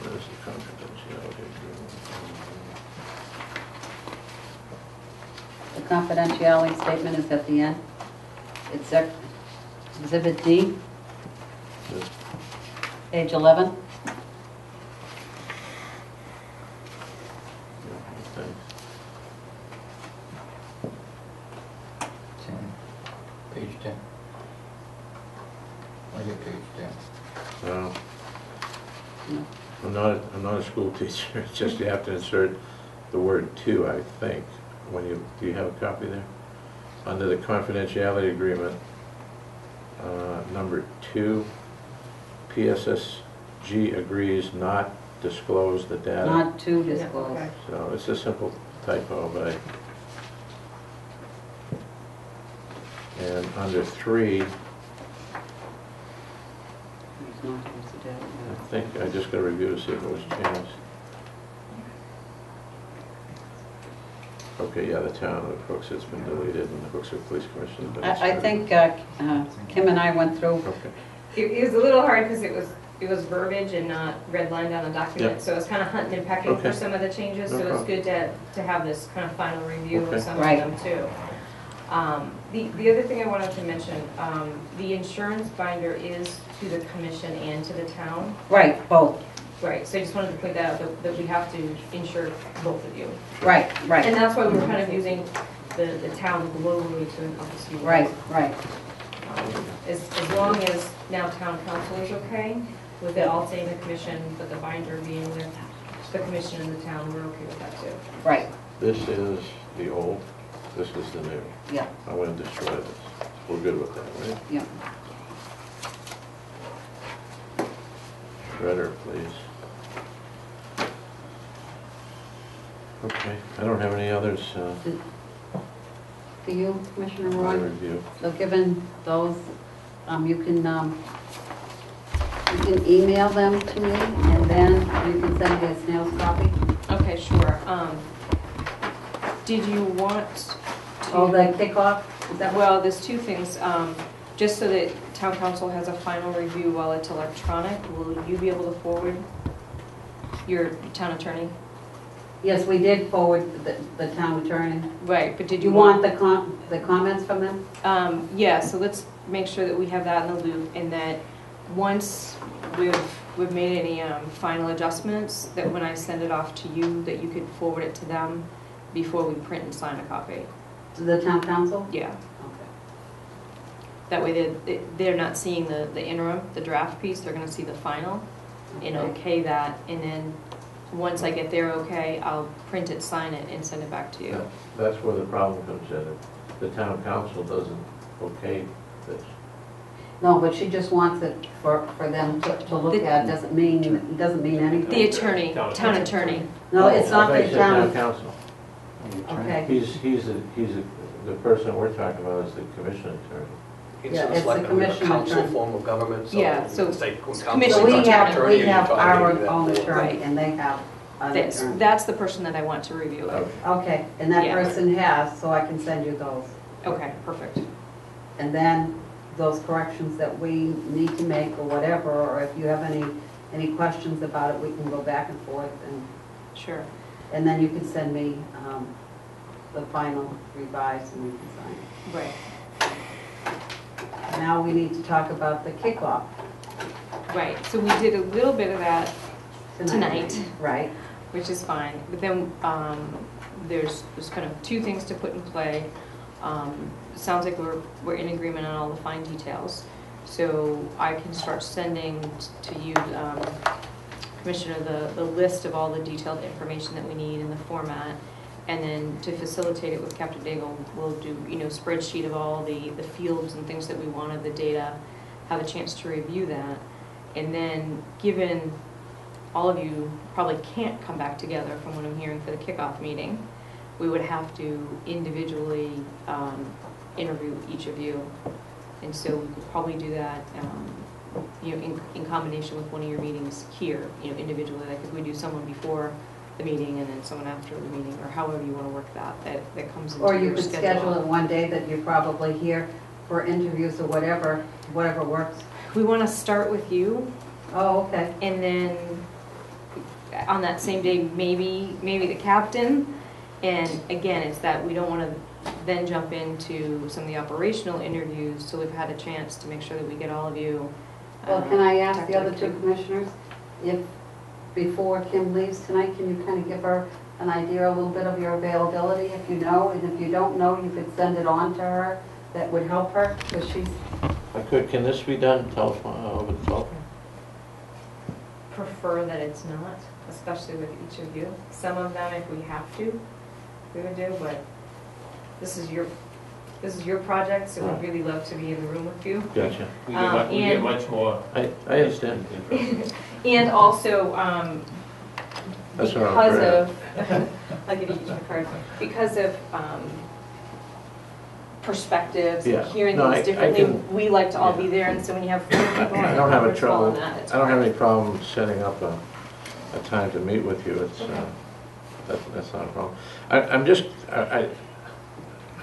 Where's the confidentiality agreement? The confidentiality statement is at the end. It's Exhibit D, This- page 11. yeah, thanks. 10. Page 10. I get page 10. No, No. I'm not a school teacher. It's just you have to insert the word "to," I think. Do you have a copy there? Under the confidentiality agreement, number 2, PSSG agrees not disclose the data. Not to Yeah, disclose. okay. So it's a simple typo, but and under 3, It's not to use the data, I think I just got to review to see if it was changed. Okay, yeah, the town of Hooks, it's been deleted, and the Hooks Police Commission has been I think inserted. Kim and I went through, Okay, It was a little hard because it was verbiage and not redlined on the document, Yep. so it's kind of hunting and pecking Okay. for some of the changes, No so it's problem. good to have this kind of final review Okay. of some Right. of them too. The other thing I wanted to mention, the insurance binder is to the commission and to the town. right, both, Right, so I just wanted to point that out, that we have to insure both of you. right, And right, that's why we were kind of using the town globally to encompass you. right, right. As long as now town council is okay with it all saying the commission, but the binder being with the commission and the town, we're okay with that too. Right, this is the old, this is the new. yeah, I want to destroy this. We're good with that, right? yeah. Shredder, please. Okay, I don't have any others Do you, Commissioner to Roy? review. So given those, you can email them to me, and then you can send me a snail's copy. Okay, sure. Did you want to? Oh, the kickoff, is that what? Well, there's two things. Just so that town council has a final review while it's electronic, will you be able to forward your town attorney? Yes, we did forward the town attorney. Right, but did You want the comments from them? Yeah, so let's make sure that we have that in the loop, and that once we've made any final adjustments, that when I send it off to you, that you could forward it to them before we print and sign a copy. To the town council? Yeah, Okay. that way they're not seeing the interim, the draft piece, they're gonna see the final, and okay that, and then once I get their okay, I'll print it, sign it, and send it back to you. That's where the problem comes in. The town council doesn't okay this. No, but she just wants it for them to look at, doesn't mean anything. The attorney, town attorney. No, it's not I thought the you said town town, council. okay. The person we're talking about is the commission attorney. Yeah, it's like the a commission council attorney. form of government, so. Yeah, so it's like when it's council commission So we talks to have, attorney, we and you have talk our to that own board. attorney, and they have an That's, attorney. that's the person that I want to review it. Okay. Okay, and that Yeah. person has, so I can send you those. Okay, perfect. And then those corrections that we need to make or whatever, or if you have any questions about it, we can go back and forth, Sure. and then you can send me the final revised and we can sign Right, it. Now we need to talk about the kickoff right. So we did a little bit of that tonight, Right, which is fine. But then there's kind of two things to put in play. Sounds like we're in agreement on all the fine details. So I can start sending to you, Commissioner, the list of all the detailed information that we need in the format. And then to facilitate it with Captain Daigle, we'll do, spreadsheet of all the fields and things that we wanted, the data, have a chance to review that. And then, given all of you probably can't come back together from what I'm hearing for the kickoff meeting, we would have to individually interview each of you. And so we could probably do that, in combination with one of your meetings here, individually. Like if we do someone before the meeting and then someone after the meeting, or however you want to work that comes into or you your could schedule it one day that you're probably here for interviews or whatever works. We want to start with you, Oh, okay. and then on that same day, maybe the captain. And again, it's that we don't want to then jump into some of the operational interviews till we've had a chance to make sure that we get all of you. Well, can I ask the other protected two too. commissioners, if, before Kim leaves tonight, can you kind of give her an idea, a little bit of your availability, if you know, and if you don't know, you could send it on to her, that would help her, because she's, Can this be done telephone, over the telephone? Prefer that it's not, especially with each of you. Some of them, if we have to, we would do, but this is your project, so we'd really love to be in the room with you. Gotcha. We get and- much more. I understand. And also, That's what I'm because afraid of. of, I'll give you each a card, because of perspectives, Yeah. hearing No, things I differently, can- we like to all be yeah. there, and so when you have 4 people, I don't have a it's all trouble, in that, it's I don't have hard. any problem setting up a time to meet with you. It's, that's not a problem. I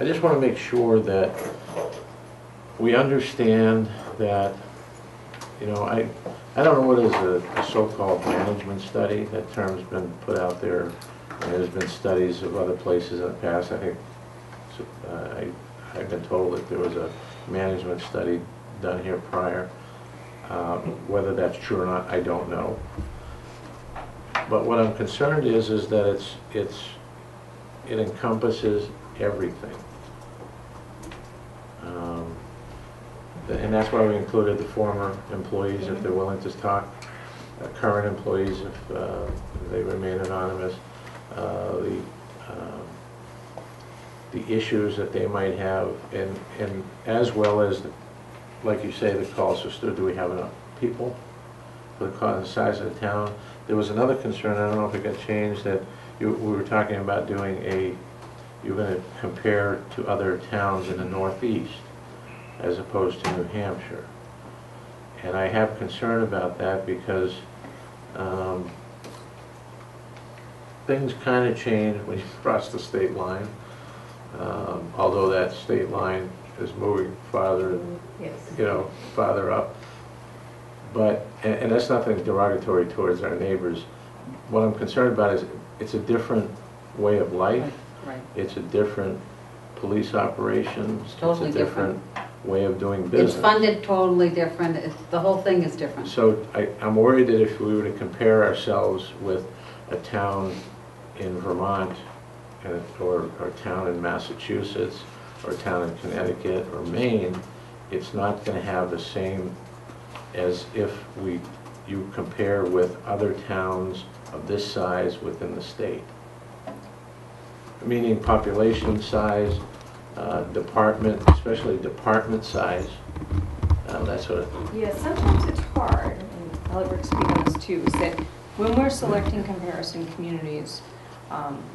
just want to make sure that we understand that, I don't know what is a so-called management study. That term's been put out there. And there's been studies of other places in the past. I think I've been told that there was a management study done here prior. Whether that's true or not, I don't know. But what I'm concerned is that it encompasses everything. And that's why we included the former employees, if they're willing to talk, current employees, if they remain anonymous, the issues that they might have, and as well as, like you say, the cost of, do we have enough people for the size of the town? There was another concern, I don't know if it got changed, that we were talking about doing you're going to compare to other towns in the Northeast as opposed to New Hampshire. And I have concern about that because things kind of change when you cross the state line, although that state line is moving farther and Yes. farther up. But, and that's nothing derogatory towards our neighbors. What I'm concerned about is it's a different way of life. right. It's a different police operation. Totally It's a different way of doing business. It's funded totally different, the whole thing is different. So I'm worried that if we were to compare ourselves with a town in Vermont, or a town in Massachusetts, or a town in Connecticut or Maine, it's not going to have the same as if you compare with other towns of this size within the state. Meaning population size, department, especially department size, that sort of thing. Yeah, sometimes it's hard, and I'll let Rick speak on this too, is that when we're selecting comparison communities,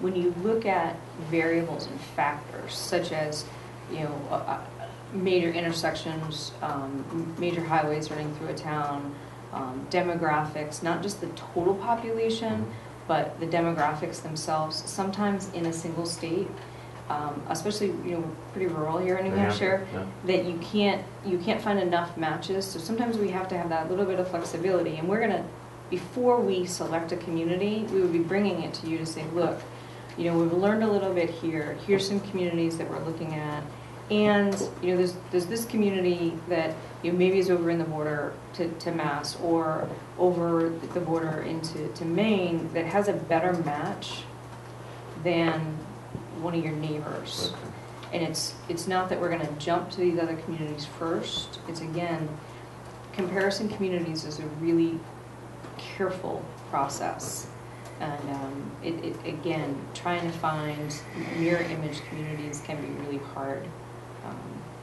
when you look at variables and factors, such as, you know, major intersections, major highways running through a town, demographics, not just the total population, but the demographics themselves, sometimes in a single state, especially, you know, we're pretty rural here in New Hampshire, that you can't find enough matches. So sometimes we have to have that little bit of flexibility, and we're gonna, before we select a community, we would be bringing it to you to say, look, you know, we've learned a little bit here. Here's some communities that we're looking at, and you know, there's this community that, you know, maybe is over in the border to Mass or over the border into Maine that has a better match than one of your neighbors. Okay. And it's not that we're going to jump to these other communities first. It's, again, comparison communities is a really careful process. And it again, trying to find mirror image communities can be really hard.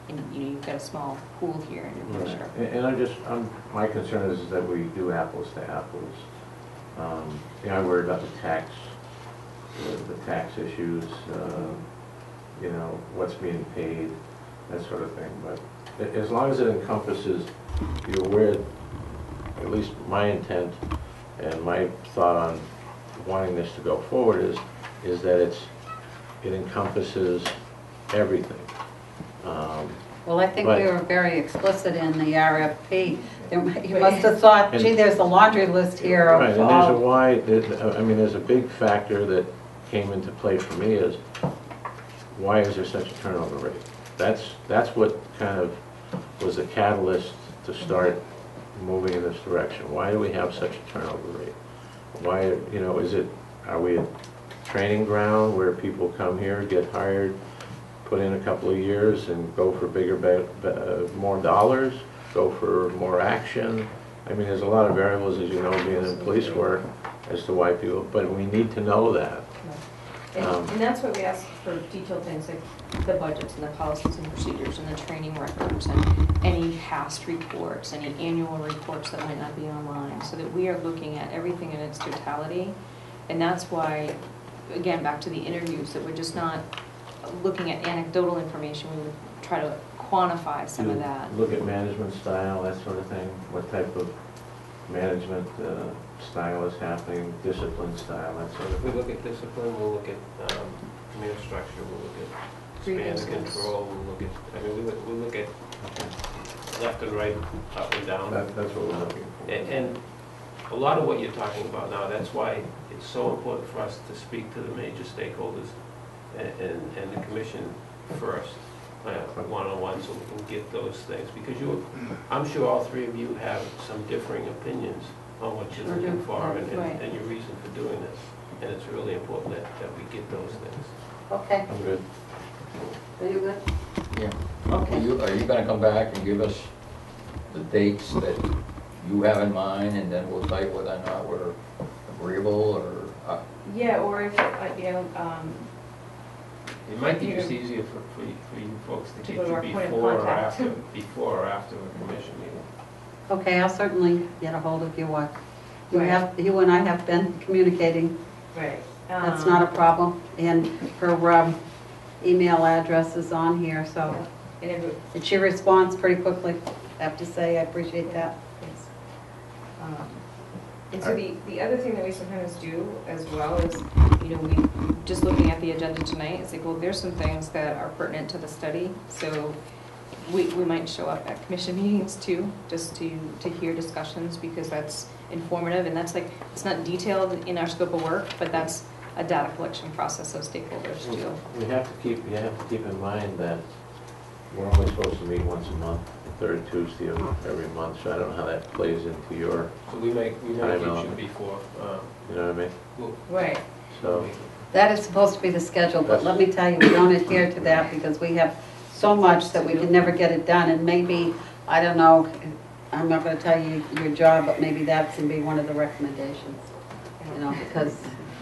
And you know, you've got a small pool here in New Hampshire. And my concern is that we do apples to apples. You know, I worry about the tax issues, you know, what's being paid, that sort of thing. But as long as it encompasses, you're aware, at least my intent and my thought on wanting this to go forward is that it encompasses everything. Well, I think But- we were very explicit in the RFP. You must have thought, gee, there's a laundry list here Right, of and there's a all. why, I mean, there's a big factor that came into play for me is, why is there such a turnover rate? That's what kind of was the catalyst to start moving in this direction. Why do we have such a turnover rate? Why, you know, are we a training ground where people come here, get hired, put in a couple of years and go for bigger, more dollars, go for more action? I mean, there's a lot of variables, as you know, being in police work, as to why people, but we need to know that. And that's why we ask for detailed things like the budgets and the policies and procedures and the training records and any past reports, any annual reports that might not be online, so that we are looking at everything in its totality. And that's why, again, back to the interviews, that we're just not looking at anecdotal information. We would try to quantify some of that. Look at management style, that sort of thing. What type of management style is happening, discipline style, that sort of If we thing. look at discipline, we'll look at command structure, we'll look at span of Grievances. control, we'll look at, I mean, we'll look at left and right, up and down. That's what we're looking for. And a lot of what you're talking about now, that's why it's so important for us to speak to the major stakeholders and the commission first, one-on-one, so we can get those things. Because I'm sure all three of you have some differing opinions on what you're looking for and your reason for doing this. And it's really important that we get those things. Okay, I'm good. are you good? Yeah. Okay. Are you gonna come back and give us the dates that you have in mind, and then we'll tell you whether or not we're agreeable, or? Yeah, or if, you know, It might be just easier for you folks to To get go to you our point of before or contact. after a commission meeting. Okay, I'll certainly get a hold of you. Right. You and I have been communicating. right. That's not a problem. And her email address is on here, so. And if it, And she responds pretty quickly, I have to say. I appreciate that. yes. And so the other thing that we sometimes do as well is, you know, we, just looking at the agenda tonight, it's like, well, there's some things that are pertinent to the study, so we might show up at commission meetings too, just to hear discussions, because that's informative, and that's like, it's not detailed in our scope of work, but that's a data collection process of stakeholders too. You have to keep in mind that we're only supposed to meet once a month, the third Tuesday of every month, so I don't know how that plays into your, So we might Time keep you element. before. you know what I mean? We'll- Right. So, That is supposed to be the schedule, but let me tell you, we don't adhere to that because we have so much that we can never get it done. And maybe, I don't know, I'm not going to tell you your job, but maybe that's going to be one of the recommendations. You know, because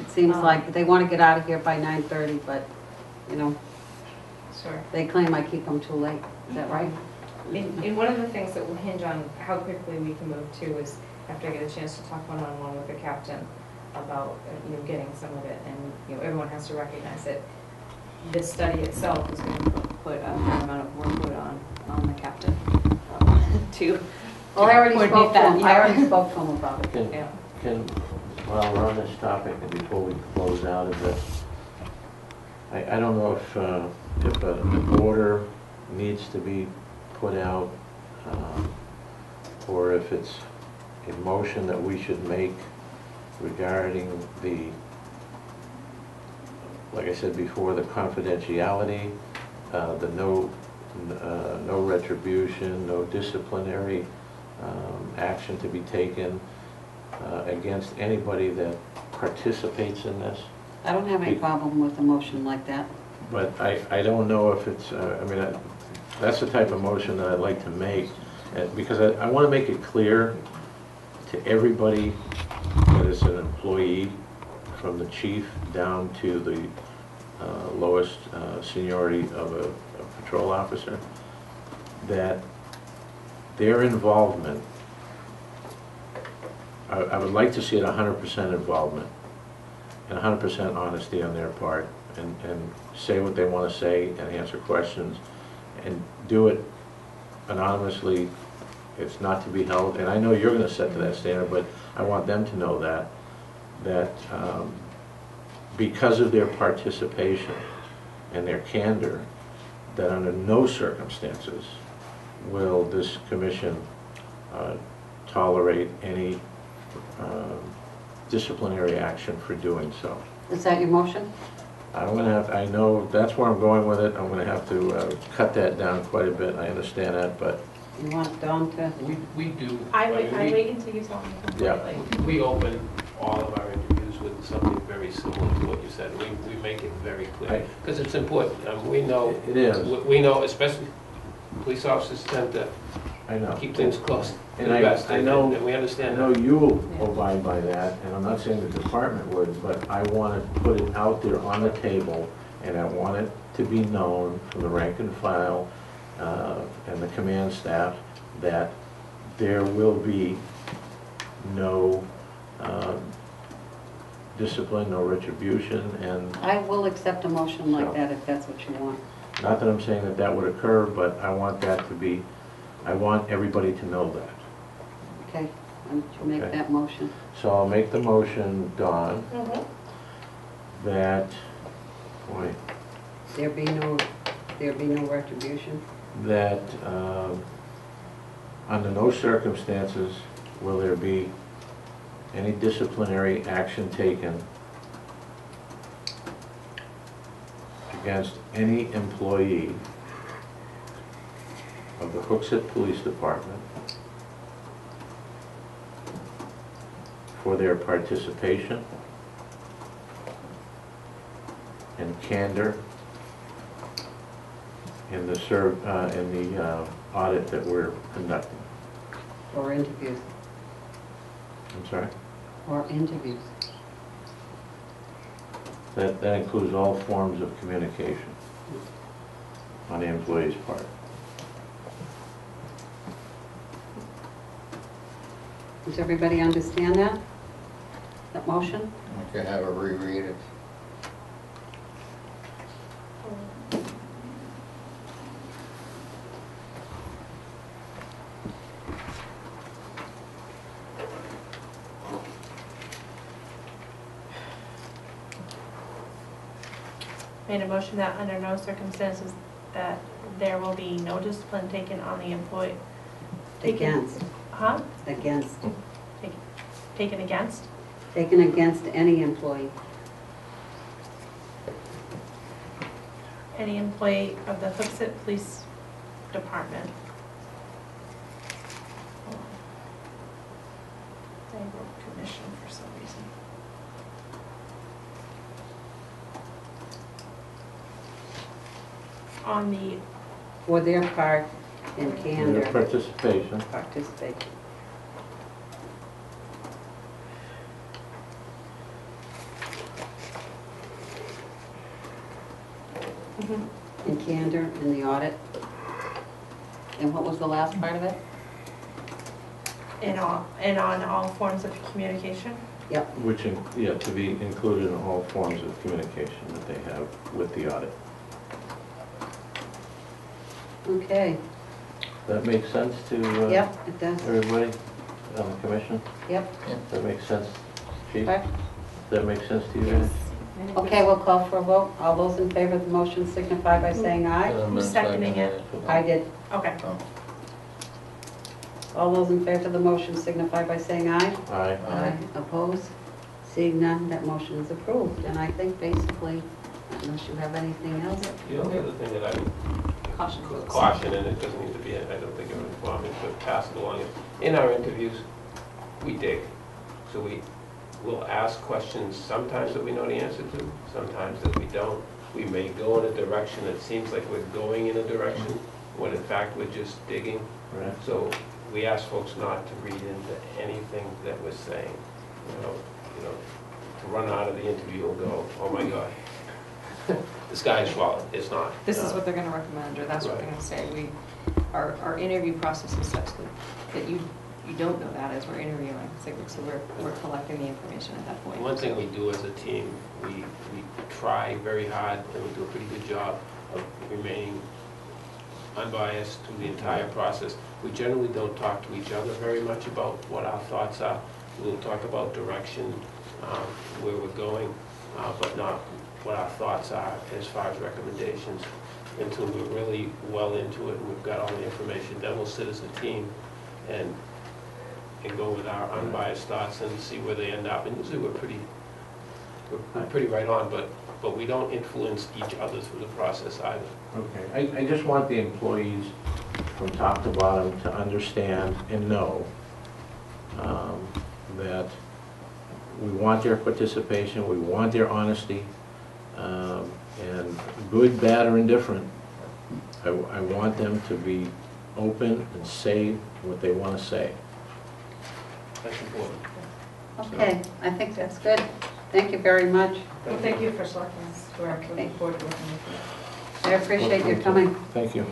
it seems like they want to get out of here by 9:30, but, you know, Sure. they claim I keep them too late. Is that right? And one of the things that will hinge on how quickly we can move too is after I get a chance to talk one-on-one with the captain about, getting some of it, and, everyone has to recognize that this study itself is gonna put a fair amount of workload on the captain, to Well, I already coordinate spoke to that, him, I already spoke to him about it. Can, Yeah. can, while we're on this topic, and before we close out of this, I don't know if an order needs to be put out, or if it's a motion that we should make regarding the, like I said before, the confidentiality, the no retribution, no disciplinary action to be taken against anybody that participates in this. I don't have any problem with a motion like that. But I don't know if it's, that's the type of motion that I'd like to make, because I want to make it clear to everybody that is an employee, from the chief down to the lowest seniority of a patrol officer, that their involvement, I would like to see it 100% involvement and 100% honesty on their part, and say what they want to say and answer questions, and do it anonymously. It's not to be held, and I know you're going to set to that standard, but I want them to know that because of their participation and their candor, that under no circumstances will this commission tolerate any disciplinary action for doing so. Is that your motion? I'm gonna have, I know that's where I'm going with it. I'm gonna have to cut that down quite a bit. I understand that, but You want Dawn to? We do. I mean, wait until you tell me Yeah. completely. We open all of our interviews with something very similar to what you said. We make it very clear, Right. because it's important. We know, it is, we know, especially police officers tend to I know. keep things close to And the I best, know- and we I understand know that. you'll abide by that, and I'm not saying the department would, but I want to put it out there on the table, and I want it to be known from the rank and file and the command staff that there will be no discipline, no retribution, and I will accept a motion like So- that if that's what you want. not that I'm saying that that would occur, but I want that to be, I want everybody to know that. Okay, why don't you make Okay. that motion? So I'll make the motion, Dawn, Mhm. that, boy, There be no retribution? that under no circumstances will there be any disciplinary action taken against any employee of the Hooksett Police Department for their participation and candor in the audit that we're conducting. Or interviews? I'm sorry? Or interviews? That includes all forms of communication on the employee's part. Does everybody understand that? That motion? We can have a reread it. Made a motion that under no circumstances that there will be no discipline taken on the employee. Against. Huh? Against. Taken against? Taken against any employee. Any employee of the Hooksett Police Department. Hold on. I wrote commission for some reason. On the, For their part in Their candor. participation Participation. mhm, In candor in the audit. And what was the last part of it? And on all forms of communication? Which, yeah, to be included in all forms of communication that they have with the audit. Okay, That makes sense to yep, it does, everybody on the commission? yep. That makes sense, Chief? Okay. That makes sense to you guys? Okay, we'll call for a vote. All those in favor of the motion signify by saying aye. Who's seconding it? I did. Okay. All those in favor of the motion signify by saying aye. Aye. Aye. Opposed? Seeing none, that motion is approved. And I think basically, unless you have anything else, The only other thing that I would Caution. caution, and it doesn't need to be, I don't think it would require me to pass it along. In our interviews, we dig. So we will ask questions sometimes that we know the answer to, sometimes that we don't. We may go in a direction that seems like we're going in a direction, when in fact we're just digging. Right. So we ask folks not to read into anything that we're saying. You know, to run out of the interview and go, oh my God, the sky is falling. It's not. This is what they're gonna recommend, or that's what they're gonna say. Our interview process is such that you don't know that as we're interviewing. So we're collecting the information at that point. One thing we do as a team, we try very hard, and we do a pretty good job of remaining unbiased through the entire process. We generally don't talk to each other very much about what our thoughts are. We'll talk about direction, where we're going, but not what our thoughts are as far as recommendations until we're really well into it and we've got all the information. Then we'll sit as a team and go with our unbiased thoughts and see where they end up. And usually we're pretty right on, but we don't influence each other through the process either. Okay, I just want the employees from top to bottom to understand and know that we want their participation, we want their honesty, and good, bad, or indifferent. I want them to be open and say what they want to say. That's important. okay, I think that's good. Thank you very much. Well, thank you for selecting us. We're Okay. looking forward to working with you. I appreciate your coming. Thank you.